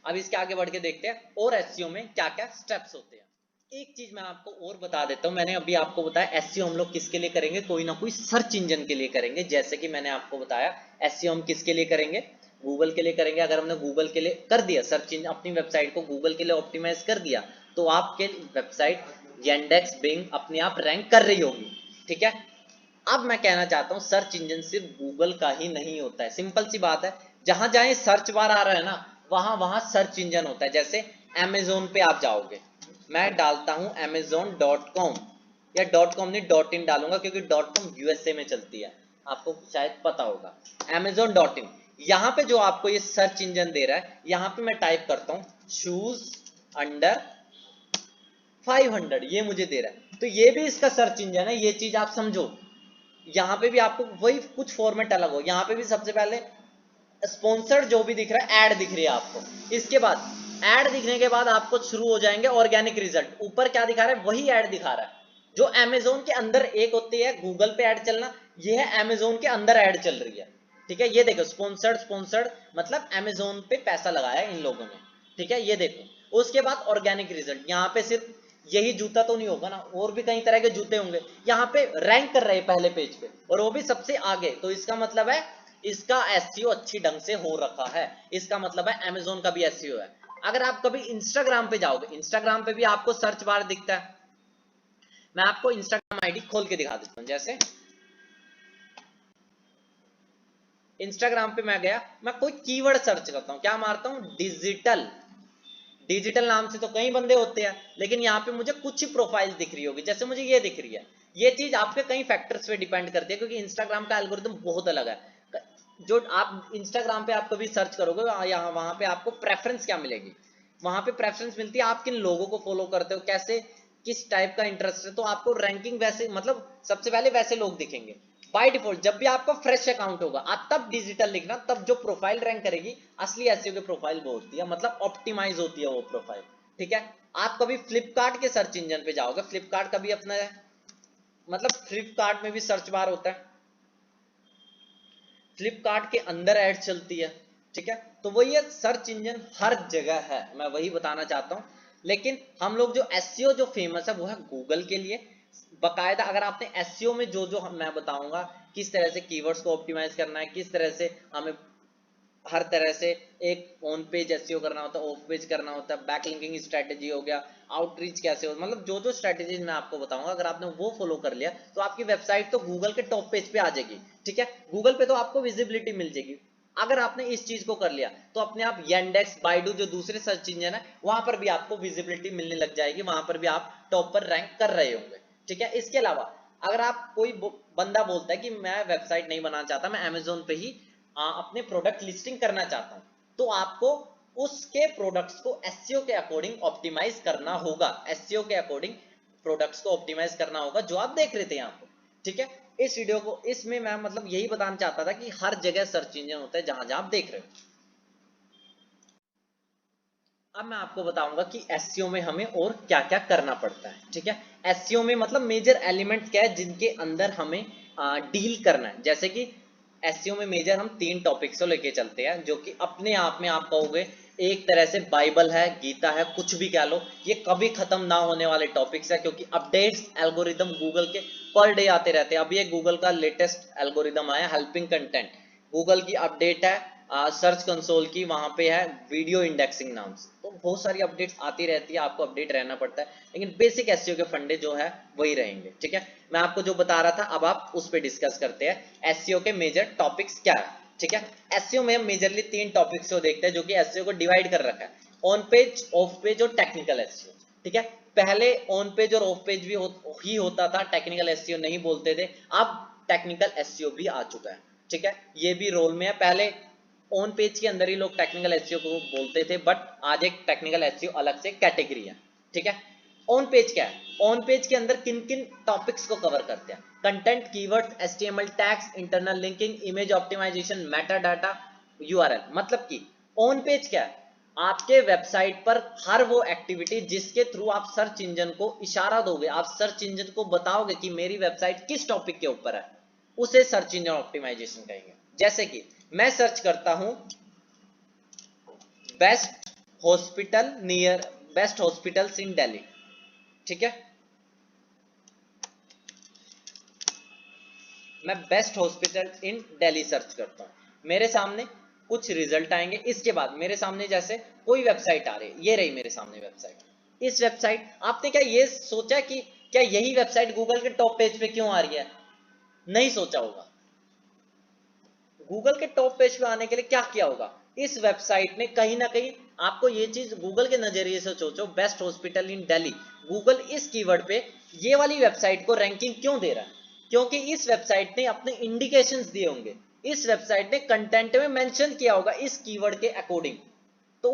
अब इसके आगे बढ़ के देखते हैं और एसईओ में क्या क्या स्टेप्स होते हैं। एक चीज मैं आपको और बता देता हूं, मैंने अभी आपको बताया एसईओ हम लोग किसके लिए करेंगे, कोई ना कोई सर्च इंजन के लिए करेंगे। जैसे कि मैंने आपको बताया एसईओ हम किसके लिए करेंगे, गूगल के लिए करेंगे। अगर हमने गूगल के लिए कर दिया सर्च इंजन, अपनी वेबसाइट को गूगल के लिए ऑप्टिमाइज कर दिया, तो आपके वेबसाइट यांडेक्स, बिंग अपने आप रैंक कर रही होगी। ठीक है। अब मैं कहना चाहता हूं सर्च इंजन सिर्फ गूगल का ही नहीं होता है। सिंपल सी बात है, जहां जहां सर्च बार आ रहा है ना, वहां वहां सर्च इंजन होता है। जैसे अमेजोन पे आप जाओगे, मैं डालता हूं amazon.com, या .com नहीं .in डालूंगा, क्योंकि .com यूएसए में चलती है, आपको शायद पता होगा। amazon.in, यहाँ पे जो आपको ये सर्च इंजन दे रहा है, यहाँ पे मैं टाइप करता हूँ शूज अंडर 500, ये मुझे दे रहा है, तो ये भी इसका सर्च इंजन है। ये चीज आप समझो। यहाँ पे भी आपको वही कुछ फॉर्मेट अलग हो, यहाँ पे भी सबसे पहले स्पॉन्सर्ड जो भी दिख रहा है, ऐड दिख रही है आपको। इसके बाद ऐड दिखने के बाद आपको शुरू हो जाएंगे ऑर्गेनिक रिजल्ट। ऊपर क्या दिखा रहा है, वही ऐड दिखा रहा है जो अमेजोन के अंदर एक होती है गूगल पे ऐड चलना, ये है अमेजोन के अंदर ऐड चल रही है। ठीक है। ये देखो स्पॉन्सर्ड, स्पॉन्सर्ड मतलब अमेजोन पे पैसा लगाया है इन लोगों ने। ठीक है, ये देखो। उसके बाद ऑर्गेनिक रिजल्ट, यहाँ पे सिर्फ यही जूता तो नहीं होगा ना, और भी कई तरह के जूते होंगे। यहाँ पे रैंक कर रहे हैं पहले पेज पे, और वो भी सबसे आगे, तो इसका मतलब है इसका एसईओ अच्छी ढंग से हो रखा है। इसका मतलब है अमेजोन का भी एसईओ है। अगर आप कभी इंस्टाग्राम पे जाओगे, इंस्टाग्राम पे भी आपको सर्च बार दिखता है। मैं आपको इंस्टाग्राम आईडी खोल के दिखा देता हूँ। जैसे इंस्टाग्राम पे मैं गया, मैं कोई कीवर्ड सर्च करता हूँ, क्या मारता हूँ, डिजिटल। डिजिटल नाम से तो कई बंदे होते हैं, लेकिन यहाँ पे मुझे कुछ ही प्रोफाइल दिख रही होगी, जैसे मुझे ये दिख रही है। ये चीज आपके कई फैक्टर्स पे डिपेंड करती है, क्योंकि इंस्टाग्राम का एल्गोरिथम बहुत अलग है। जो आप इंस्टाग्राम पे आप कभी सर्च करोगे, यहाँ वहां पे आपको प्रेफरेंस क्या मिलेगी, वहां पे प्रेफरेंस मिलती है आप किन लोगों को फॉलो करते हो, कैसे किस टाइप का इंटरेस्ट है, तो आपको रैंकिंग वैसे, मतलब सबसे पहले वैसे लोग दिखेंगे बाय डिफॉल्ट। जब भी आपका फ्रेश अकाउंट होगा, आप तब डिजिटल लिखना, तब जो प्रोफाइल रैंक करेगी असली एसईओ की प्रोफाइल वो होती है, मतलब ऑप्टिमाइज होती है वो प्रोफाइल। ठीक है, आप कभी फ्लिपकार्ट के सर्च इंजन पे जाओगे, फ्लिपकार्ट का भी अपना है, मतलब फ्लिपकार्ट में भी सर्च बार होता है, फ्लिपकार्ट के अंदर ऐड चलती है। ठीक है, तो वही है, सर्च इंजन हर जगह है, मैं वही बताना चाहता हूं। लेकिन हम लोग जो एसईओ जो फेमस है वो है गूगल के लिए। बकायदा अगर आपने एसईओ में जो जो मैं बताऊंगा, किस तरह से कीवर्ड्स को ऑप्टिमाइज करना है, किस तरह से हमें हर तरह से एक ऑन पेज एसईओ करना होता है, ऑफ पेज करना होता है, बैकलिंकिंग स्ट्रेटेजी हो गया, आउटरीच कैसे हो, मतलब जो जो स्ट्रेटेजीज मैं आपको बताऊंगा, अगर आपने वो फॉलो कर लिया तो आपकी वेबसाइट तो गूगल के टॉप पेज पे आ जाएगी। ठीक है, गूगल पे तो आपको विजिबिलिटी मिल जाएगी। अगर आपने इस चीज को कर लिया तो अपने आप येंडेक्स, बाइडू जो दूसरे सर्च इंजन है वहां पर भी आपको विजिबिलिटी मिलने लग जाएगी, वहां पर भी आप टॉप पर रैंक कर रहे होंगे। ठीक है, इसके अलावा अगर आप कोई बंदा बोलता है कि मैं वेबसाइट नहीं बनाना चाहता, मैं अमेजोन पे ही अपने प्रोडक्ट लिस्टिंग करना चाहता हूं, तो आपको उसके प्रोडक्ट्स को एसईओ के अकॉर्डिंग ऑप्टिमाइज करना होगा, एसईओ के अकॉर्डिंग प्रोडक्ट्स को ऑप्टिमाइज करना होगा, जो आप देख रहे थे यहाँ पे। ठीक है, इस वीडियो को, इसमें मैं मतलब यही बताना चाहता था कि हर जगह सर्च इंजन होता है जहां जहां आप देख रहे हो। अब मैं आपको बताऊंगा कि एसईओ में हमें और क्या क्या करना पड़ता है। ठीक है, एसईओ में मतलब मेजर एलिमेंट क्या है जिनके अंदर हमें डील करना है। जैसे कि एसईओ में मेजर हम 3 टॉपिक्स को लेके चलते हैं, जो कि अपने आप में आप कहोगे एक तरह से बाइबल है, गीता है, कुछ भी कह लो, ये कभी खत्म ना होने वाले टॉपिक्स है, क्योंकि अपडेट्स एल्गोरिदम गूगल के पर डे आते रहते हैं। अभी एक गूगल का लेटेस्ट एल्गोरिदम आया, हेल्पिंग कंटेंट, गूगल की अपडेट है, सर्च कंसोल की, वहां पे है वीडियो इंडेक्सिंग नाम से। तो बहुत सारी अपडेट्स आती रहती है, आपको अपडेट रहना पड़ता है, लेकिन बेसिक एसईओ के फंडे जो है वही रहेंगे। ठीक है, मैं आपको जो बता रहा था, अब आप उस पर डिस्कस करते हैं एसईओ के मेजर टॉपिक्स क्या है। ठीक है, एसईओ में हम मेजरली 3 टॉपिक्स को देखते हैं, जो कि एसईओ को डिवाइड कर रखा है, ऑन पेज, ऑफ पेज और टेक्निकल एसईओ। ठीक है, पहले ऑन पेज और ऑफ पेज भी ही होता था, टेक्निकल एसईओ नहीं बोलते थे, अब टेक्निकल एसईओ भी आ चुका है। ठीक है, ये भी रोल में है। पहले ऑन पेज के अंदर ही लोग टेक्निकल एसईओ को बोलते थे, बट आज एक टेक्निकल एसईओ अलग से कैटेगरी है। ठीक है, ऑन पेज क्या है, ऑन पेज के अंदर किन किन टॉपिक्स को कवर करते हैं, content, keywords, HTML tags, internal linking, image optimisation, meta data, URL. मतलब कि ऑन पेज क्या है, आपके वेबसाइट पर हर वो एक्टिविटी जिसके थ्रू आप सर्च इंजन को इशारा दोगे, आप सर्च इंजन को बताओगे कि मेरी वेबसाइट किस टॉपिक के ऊपर है, उसे सर्च इंजन ऑप्टिमाइजेशन कहेंगे। जैसे कि मैं सर्च करता हूं best hospital near, best hospitals in Delhi. ठीक है, मैं best hospital in Delhi search करता हूं, मेरे सामने कुछ रिजल्ट आएंगे। इसके बाद मेरे सामने जैसे कोई वेबसाइट आ रही है, ये रही मेरे सामने वेबसाइट। इस वेबसाइट, आपने क्या ये सोचा कि क्या यही वेबसाइट गूगल के टॉप पेज पे क्यों आ रही है? नहीं सोचा होगा। गूगल के टॉप पेज पे आने के लिए क्या किया होगा, इस वेबसाइट ने कहीं ना कहीं आपको ये चीज गूगल के नजरिए से सोचो, best hospital in Delhi, Google इस कीवर्ड पे ये वाली वेबसाइट को रैंकिंग क्यों दे रहा है? क्योंकि इस वेबसाइट ने अपने इंडिकेशंस दिए होंगे, इस वेबसाइट ने कंटेंट में मेंशन किया होगा इस कीवर्ड के अकॉर्डिंग, तो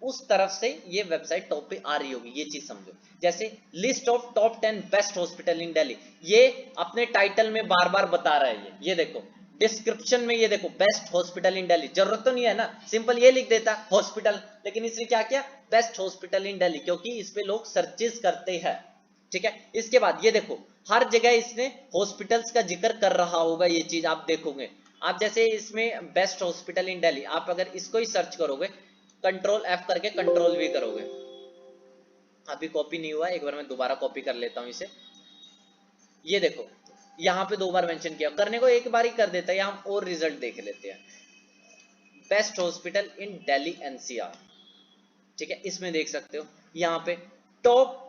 उस तरफ से ये वेबसाइट टॉप पे आ रही होगी, ये चीज समझो। जैसे list of top 10 best hospital in Delhi, ये अपने टाइटल में बार बार बता रहा है, ये देखो डिस्क्रिप्शन में, ये देखो बेस्ट हॉस्पिटल इन दिल्ली, जरूरत तो नहीं है ना, सिंपल ये लिख देता हॉस्पिटल, लेकिन इसने क्या किया, बेस्ट हॉस्पिटल इन दिल्ली, क्योंकि इस पे लोग सर्चेस करते हैं। ठीक है, इसके बाद ये देखो हर जगह इसने हॉस्पिटल्स का जिक्र कर रहा होगा, ये चीज आप देखोगे। आप जैसे इसमें बेस्ट हॉस्पिटल इन दिल्ली, आप अगर इसको ही सर्च करोगे, कंट्रोल F करके कंट्रोल V करोगे। अभी कॉपी नहीं हुआ, एक बार मैं दोबारा कॉपी कर लेता हूं इसे। ये देखो यहाँ पे 2 बार मेंशन किया, करने को एक बार ही कर देता है। यहाँ हम और रिजल्ट देख लेते हैं। Best hospital in Delhi NCR, ठीक है, इसमें देख सकते हो यहाँ पे top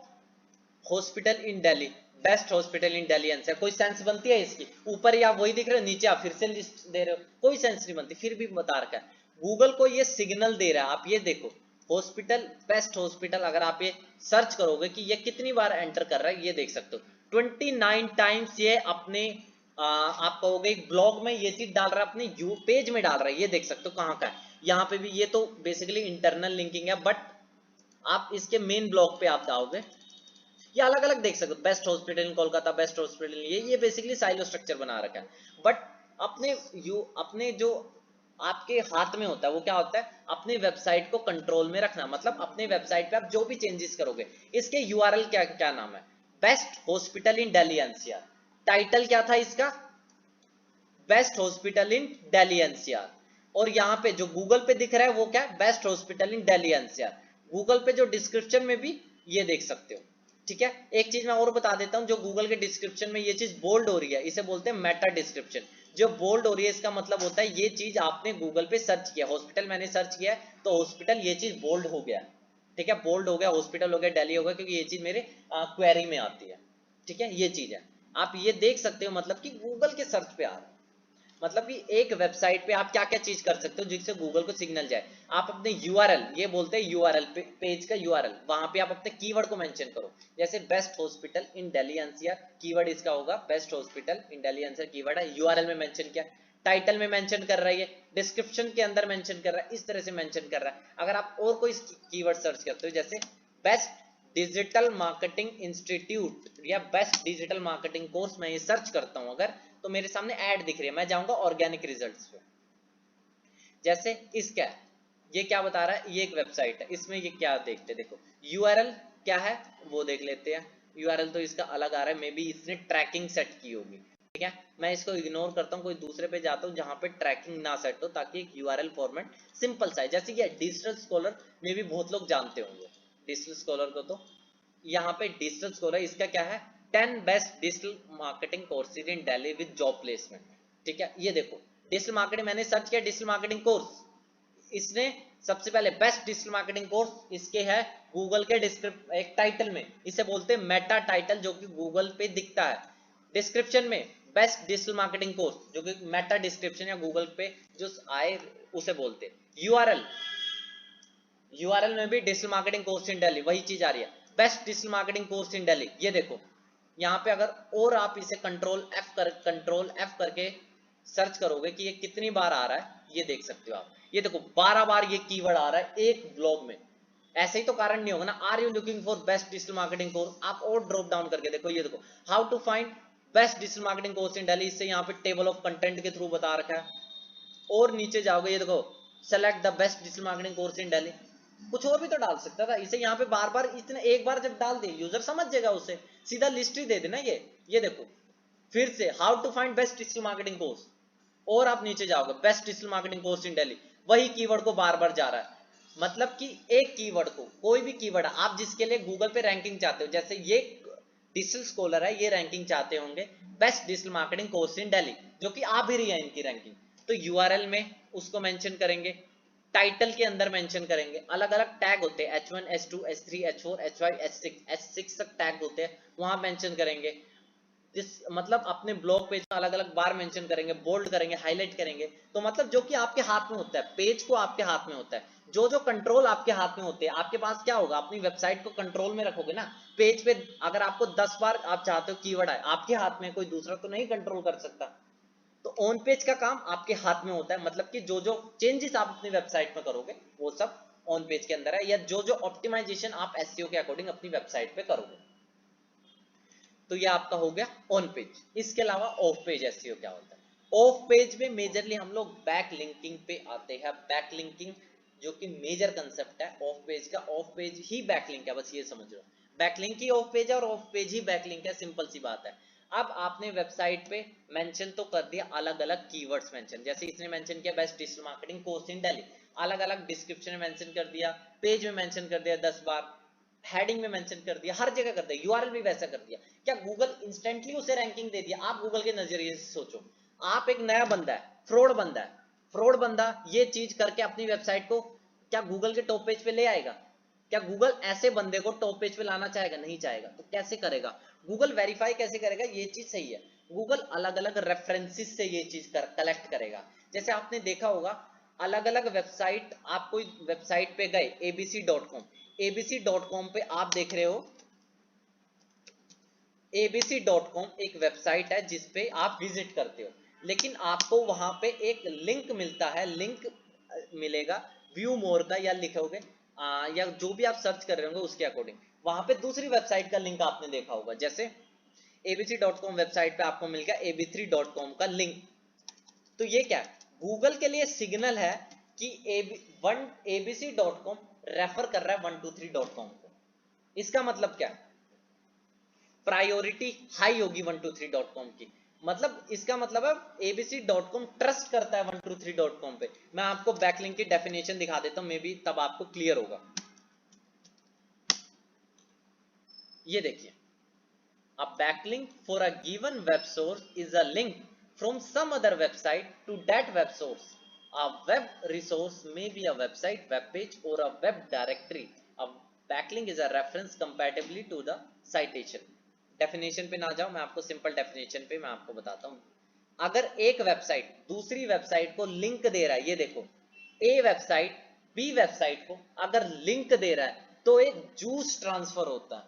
hospital in Delhi, best hospital in Delhi NCR. कोई सेंस बनती है इसकी? ऊपर या वही दिख रहे हो, नीचे आप फिर से लिस्ट दे रहे हो, कोई सेंस नहीं बनती, फिर भी बता रखा है। गूगल को ये सिग्नल दे रहा है। आप ये देखो हॉस्पिटल, बेस्ट हॉस्पिटल, अगर आप ये सर्च करोगे कि ये कितनी बार एंटर कर रहा है, ये देख सकते हो 29 टाइम्स ये अपने आप कहोगे एक ब्लॉग में ये चीज डाल रहा है, अपने यू पेज में डाल रहा है। ये देख सकते हो कहाँ का है, यहाँ पे भी। ये तो बेसिकली इंटरनल लिंकिंग है, बट आप इसके मेन ब्लॉग पे आप जाओगे, ये अलग अलग देख सकते हो। Best hospital in Kolkata, best hospital, ये बेसिकली साइलो स्ट्रक्चर बना रखा है। बट अपने जो आपके हाथ में होता है वो क्या होता है, अपने वेबसाइट को कंट्रोल में रखना। मतलब अपने वेबसाइट पे आप जो भी चेंजेस करोगे, इसके यूआरएल क्या क्या नाम है, best hospital in Delhi NCR. Title क्या था इसका, best hospital in Delhi NCR. और यहाँ पे जो गूगल पे दिख रहा है वो क्या है, best hospital in Delhi NCR. Google पे जो डिस्क्रिप्शन में भी ये देख सकते हो, ठीक है। एक चीज मैं और बता देता हूँ, जो गूगल के डिस्क्रिप्शन में ये चीज बोल्ड हो रही है, इसे बोलते हैं मेटा डिस्क्रिप्शन। जो बोल्ड हो रही है इसका मतलब होता है ये चीज आपने गूगल पे सर्च किया, हॉस्पिटल मैंने सर्च किया है तो हॉस्पिटल ये चीज बोल्ड हो गया, ठीक है, बोल्ड हो गया, हॉस्पिटल हो गया, दिल्ली हो गया, क्योंकि ये चीज मेरे क्वेरी में आती है, ठीक है। ये चीज है, आप ये देख सकते हो, मतलब कि गूगल के सर्च पे आ रहा है। मतलब कि एक वेबसाइट पे आप क्या क्या चीज कर सकते हो जिससे गूगल को सिग्नल जाए। आप अपने यूआरएल, ये बोलते हैं यूआरएल, पेज का यूआरएल, वहां पे आप अपने कीवर्ड को मेंशन करो। जैसे best hospital in Delhi NCR, keyword इसका होगा best hospital in Delhi NCR, keyword है, यूआरएल में मेंशन किया, टाइटल में मेंशन कर रहा है, डिस्क्रिप्शन के अंदर मेंशन कर रहा है, इस तरह से मेंशन कर रहा है। अगर आप और कोई कीवर्ड सर्च करते हो, जैसे बेस्ट डिजिटल मार्केटिंग इंस्टीट्यूट या बेस्ट डिजिटल मार्केटिंग कोर्स, मैं ये सर्च करता हूं अगर, तो मेरे सामने ऐड दिख रही है, मैं जाऊंगा ऑर्गेनिक रिजल्ट्स पे। जैसे इसका ये क्या बता रहा है, ये एक वेबसाइट है, इसमें ये क्या देखते हैं, देखो यूआरएल क्या है वो देख लेते हैं। यूआरएल तो इसका अलग आ रहा है, मे बी इसने ट्रैकिंग सेट की होगी, ठीक है। मैं इसको इग्नोर करता हूँ, कोई दूसरे पे जाता हूँ जहां पे ट्रैकिंग ना सेट हो, ताकि एक यूआरएल फॉर्मेट सिंपल सा है। जैसे ये डिजिटल स्कॉलर में भी बहुत लोग जानते होंगे, डिजिटल स्कॉलर को तो यहाँ पे डिजिटल स्कॉलर इसका क्या है, 10 best digital marketing courses in Delhi with job placement, ठीक है। ये देखो डिजिटल मार्केटिंग, मैंने सर्च किया डिजिटल मार्केटिंग कोर्स, इसने सबसे पहले बेस्ट डिजिटल मार्केटिंग कोर्स, इसके है गूगल के डिस्क्रिप्शन एक टाइटल में, इसे बोलते हैं मेटा टाइटल, जो कि गूगल पे दिखता है। डिस्क्रिप्शन में बेस्ट डिजिटल मार्केटिंग कोर्स, जो कि मेटा डिस्क्रिप्शन या गूगल पे जो आए उसे बोलते हैं। यूआरएल, यूआरएल में भी digital marketing course in Delhi, वही चीज आ रही है, best digital marketing course in Delhi. ये देखो यहाँ पे अगर और आप इसे कंट्रोल एफ करके सर्च करोगे कि ये कितनी बार आ रहा है, ये देख सकते हो आप। ये देखो 12 बार ये कीवर्ड आ रहा है एक ब्लॉग में। ऐसे ही तो कारण नहीं होगा ना, are you looking for best digital marketing course, आप और ड्रॉप डाउन करके देखो, ये देखो how to find best digital marketing course in Delhi, इससे यहाँ पे टेबल ऑफ कंटेंट के थ्रू बता रखा है। और नीचे जाओगे, ये देखो select the best digital marketing course in Delhi, कुछ और भी तो डाल सकता था। इसे यहाँ पे बार बार इतने एक बार जब डाल दे यूजर समझ जाएगा, उसे सीधा लिस्ट ही दे देना। ये देखो फिर से how to find best digital marketing course, और आप नीचे जाओगे best digital marketing course in Delhi, वही कीवर्ड को बार बार जा रहा है। मतलब कि एक कीवर्ड को, कोई भी कीवर्ड आप जिसके लिए गूगल पे रैंकिंग चाहते हो, जैसे ये डिजिटल स्कॉलर है, ये रैंकिंग चाहते होंगे best digital marketing course in Delhi, जो कि आ भी रही है इनकी रैंकिंग, तो यूआरएल में उसको मेंशन करेंगे, टाइटल के अंदर मेंशन करेंगे। अलग अलग टैग होते हैं, H1 H2 H3 H4 H5 H6 तक टैग होते हैं, वहां मेंशन करेंगे। मतलब अपने ब्लॉग पेज में अलग अलग बार मेंशन करेंगे, बोल्ड करेंगे, हाईलाइट करेंगे। तो मतलब जो कि आपके हाथ में होता है, पेज को आपके हाथ में होता है, जो जो कंट्रोल आपके हाथ में होते हैं। आपके पास क्या होगा, अपनी वेबसाइट को कंट्रोल में रखोगे ना। पेज पे अगर आपको 10 बार आप चाहते हो कीवर्ड आए, आपके हाथ में, कोई दूसरा तो नहीं कंट्रोल कर सकता। तो ऑन पेज का काम आपके हाथ में होता है, मतलब कि जो जो चेंजेस आप अपनी वेबसाइट में करोगे वो सब ऑन पेज के अंदर है, या जो जो ऑप्टिमाइजेशन आप एसईओ के अकॉर्डिंग अपनी वेबसाइट पे करोगे। तो ये आपका हो गया ऑन पेज। इसके अलावा ऑफ पेज एसईओ क्या होता है, ऑफ पेज में मेजरली हम लोग बैक लिंकिंग पे आते हैं। बैक लिंकिंग जो कि मेजर कंसेप्ट है ऑफ पेज का, ऑफ पेज ही बैकलिंक है, बस ये समझ लो। बैकलिंक ही ऑफ पेज है और ऑफ पेज ही बैकलिंक है, सिंपल सी बात है। अब आपने वेबसाइट पे मेंशन तो कर दिया अलग अलग कीवर्ड्स मेंशन, जैसे इसने मेंशन किया best digital marketing course in Delhi. अलग अलग डिस्क्रिप्शन में मेंशन कर दिया, पेज में मेंशन कर दिया 10 बार, हेडिंग में मेंशन कर दिया, हर जगह कर दिया, यूआरएल भी वैसा कर दिया, क्या गूगल इंस्टेंटली उसे रैंकिंग दे दिया? आप गूगल के नजरिए से सोचो, आप एक नया बंदा है, फ्रॉड बंदा है, फ्रॉड बंदा ये चीज करके अपनी वेबसाइट को क्या गूगल के टॉप पेज पे ले आएगा? क्या गूगल ऐसे बंदे को टॉप पेज पे लाना चाहेगा? नहीं चाहेगा। तो कैसे करेगा गूगल? वेरीफाई कैसे करेगा? ये चीज सही है, गूगल अलग अलग रेफरेंसेस से ये चीज कलेक्ट करेगा। जैसे आपने देखा होगा अलग अलग वेबसाइट, आप कोई वेबसाइट पे गए abc.com, abc.com पे आप देख रहे हो abc.com एक वेबसाइट है जिसपे आप विजिट करते हो, लेकिन आपको वहां पे एक लिंक मिलता है, लिंक मिलेगा व्यू मोर का, या लिखोगे या जो भी आप सर्च कर रहे होंगे उसके अकॉर्डिंग वहां पे दूसरी वेबसाइट का लिंक आपने देखा होगा। जैसे abc.com वेबसाइट पे आपको मिल गया ab3.com का लिंक। तो ये क्या है? गूगल के लिए सिग्नल है कि abc.com रेफर कर रहा है 123.com को। इसका मतलब क्या है? प्रायोरिटी हाई होगी 123.com की, मतलब इसका मतलब है abc.com ट्रस्ट करता है 123.com पे। मैं आपको बैकलिंक की डेफिनेशन दिखा देता हूं, मे बी तब आपको क्लियर होगा। ये देखिए, a backlink for a given web source is a link from some other website to that web source. A web resource may be a website, web page or a web directory. A backlink is a reference compatibility to the citation. Definition पे ना जाओ, मैं आपको simple definition पे मैं आपको बताता हूँ। अगर एक वेबसाइट दूसरी वेबसाइट को लिंक दे रहा है, ये देखो ए वेबसाइट बी वेबसाइट को अगर लिंक दे रहा है तो एक जूस ट्रांसफर होता है,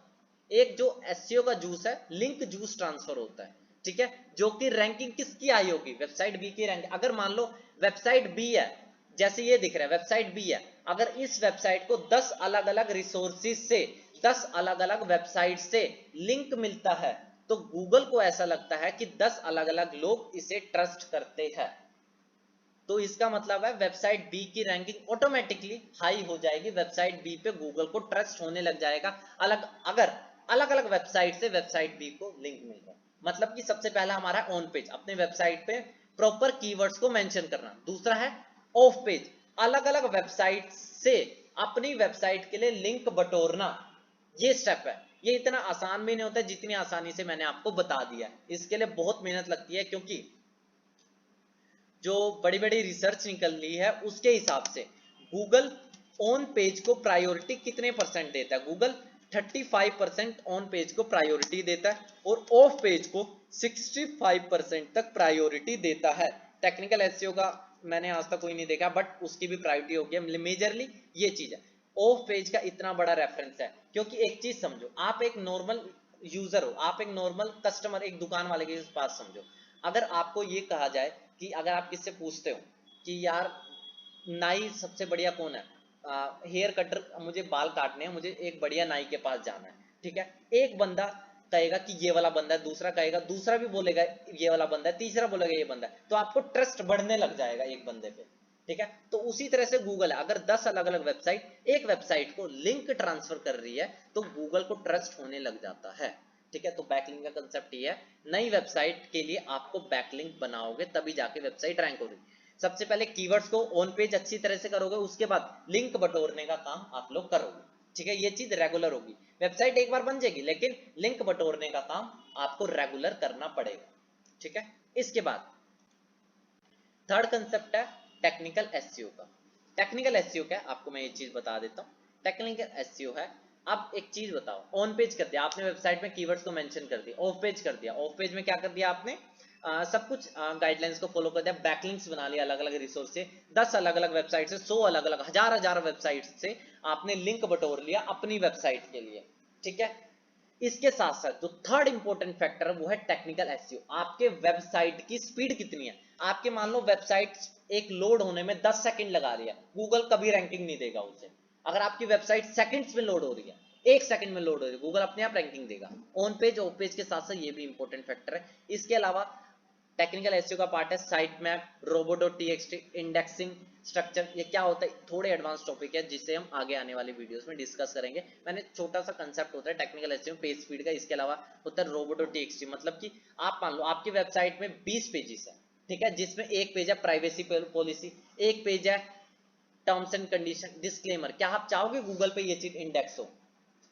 एक जो एसईओ का जूस है, लिंक जूस ट्रांसफर होता है, ठीक है, जो कि रैंकिंग किसकी आई होगी? वेबसाइट बी की रैंकिंग। अगर मान लो वेबसाइट बी है, जैसे ये दिख रहा है वेबसाइट बी है, अगर इस वेबसाइट को 10 अलग अलग रिसोर्सेज से 10 अलग अलग वेबसाइट से लिंक मिलता है, तो गूगल को ऐसा लगता है कि 10 अलग अलग लोग इसे ट्रस्ट करते हैं, तो इसका मतलब है वेबसाइट बी की रैंकिंग ऑटोमेटिकली हाई हो जाएगी, वेबसाइट बी पे गूगल को ट्रस्ट होने लग जाएगा। अगर अलग अलग वेबसाइट से वेबसाइट बी को लिंक मिल रहा है, मतलब कि सबसे पहला हमारा ऑन पेज, अपने वेबसाइट पे प्रॉपर कीवर्ड्स को मेंशन करना। दूसरा है ऑफ पेज, अलग अलग वेबसाइट से अपनी वेबसाइट के लिए लिंक बटोरना। ये स्टेप है, ये इतना आसान भी नहीं होता जितनी आसानी से मैंने आपको बता दिया। इसके लिए बहुत मेहनत लगती है, क्योंकि जो बड़ी बड़ी रिसर्च निकल रही है उसके हिसाब से गूगल ऑन पेज को प्रायोरिटी कितने परसेंट देता है? गूगल 35% ऑन पेज को प्रायोरिटी देता है और ऑफ पेज को 65% तक प्रायोरिटी देता है। टेक्निकल एसईओ का मैंने आज तक कोई नहीं देखा, बट उसकी भी प्रायोरिटी होगी मेजरली। ये चीज है, ऑफ पेज का इतना बड़ा रेफरेंस है, क्योंकि एक चीज समझो, आप एक नॉर्मल यूजर हो, आप एक नॉर्मल कस्टमर, एक दुकान वाले के पास समझो, अगर आपको ये कहा जाए कि अगर आप किससे पूछते हो कि यार नाई सबसे बढ़िया कौन है, हेयर कटर, मुझे बाल काटने हैं, मुझे एक बढ़िया नाई के पास जाना है, ठीक है, एक बंदा कहेगा कि ये वाला बंदा है, दूसरा कहेगा, दूसरा भी बोलेगा ये वाला बंदा है, तीसरा बोलेगा ये बंदा है, तो आपको ट्रस्ट बढ़ने लग जाएगा एक बंदे पे, ठीक है। तो उसी तरह से गूगल है, अगर 10 अलग अलग वेबसाइट एक वेबसाइट को लिंक ट्रांसफर कर रही है तो गूगल को ट्रस्ट होने लग जाता है, ठीक है। तो बैकलिंक का कंसेप्ट ये है, नई वेबसाइट के लिए आपको बैकलिंक बनाओगे तभी जाके वेबसाइट रैंक होगी। सबसे पहले कीवर्ड्स को ऑन पेज अच्छी तरह से करोगे, उसके बाद लिंक बटोरने का काम आप लोग करोगे, ठीक है। ये चीज रेगुलर होगी, वेबसाइट एक बार बन जाएगी लेकिन लिंक बटोरने का काम आपको रेगुलर करना पड़ेगा, ठीक है। इसके बाद थर्ड कंसेप्ट है टेक्निकल एसईओ का। टेक्निकल एसईओ क्या है आपको मैं ये चीज बता देता हूँ। टेक्निकल एसईओ है, अब एक चीज बताओ, ऑन पेज कर दिया आपने, वेबसाइट में कीवर्ड्स को मेंशन कर दिया, ऑफ पेज कर दिया, ऑफ पेज में क्या कर दिया आपने, सब कुछ गाइडलाइंस को फॉलो कर दिया, बैकलिंक्स बना लिया अलग अलग रिसोर्स से, 10 अलग अलग वेबसाइट से, 100 अलग अलग, हजार वेबसाइट से आपने लिंक बटोर लिया अपनी वेबसाइट के लिए, ठीक है। इसके साथ साथ जो थर्ड इंपॉर्टेंट फैक्टर है वो है टेक्निकल एसईओ। आपके वेबसाइट की स्पीड कितनी है, आपके मान लो वेबसाइट एक लोड होने में 10 सेकंड लगा रही है, गूगल कभी रैंकिंग नहीं देगा उसे। अगर आपकी वेबसाइट सेकंड्स में लोड हो रही है, 1 सेकंड में लोड हो रही है, गूगल अपने आप रैंकिंग देगा। ऑन पेज ऑफ पेज के साथ साथ ये भी इंपॉर्टेंट फैक्टर है। इसके अलावा टेक्निकल एसईओ का पार्ट है site map, robo.txt, indexing structure. ये क्या होता है, थोड़े एडवांस टॉपिक है जिसे हम आगे आने वाली वीडियोस में डिस्कस करेंगे। मैंने छोटा सा कंसेप्ट होता है टेक्निकल एसईओ पेज स्पीड का। इसके अलावा होता है robo.txt, मतलब कि आप मान लो आपकी वेबसाइट में 20 पेजेस है, ठीक है, जिसमें एक पेज है प्राइवेसी पॉलिसी, एक पेज है टर्म्स एंड कंडीशन, डिस्क्लेमर, क्या आप चाहोगे गूगल पे ये चीज इंडेक्स हो?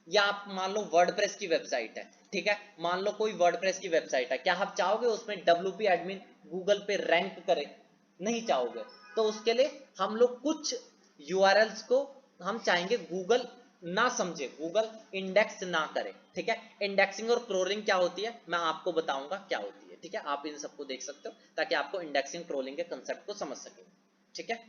या आप मान लो वर्डप्रेस की वेबसाइट है, ठीक है, मान लो कोई वर्डप्रेस की वेबसाइट है, क्या आप चाहोगे उसमें WP एडमिन गूगल पे रैंक करे? नहीं चाहोगे। तो उसके लिए हम लोग कुछ URLs को हम चाहेंगे गूगल ना समझे, गूगल इंडेक्स ना करे, ठीक है। इंडेक्सिंग और क्रोलिंग क्या होती है मैं आपको बताऊंगा क्या होती है, ठीक है। आप इन सबको देख सकते हो ताकि आपको इंडेक्सिंग क्रोलिंग के कंसेप्ट को समझ सके, ठीक है।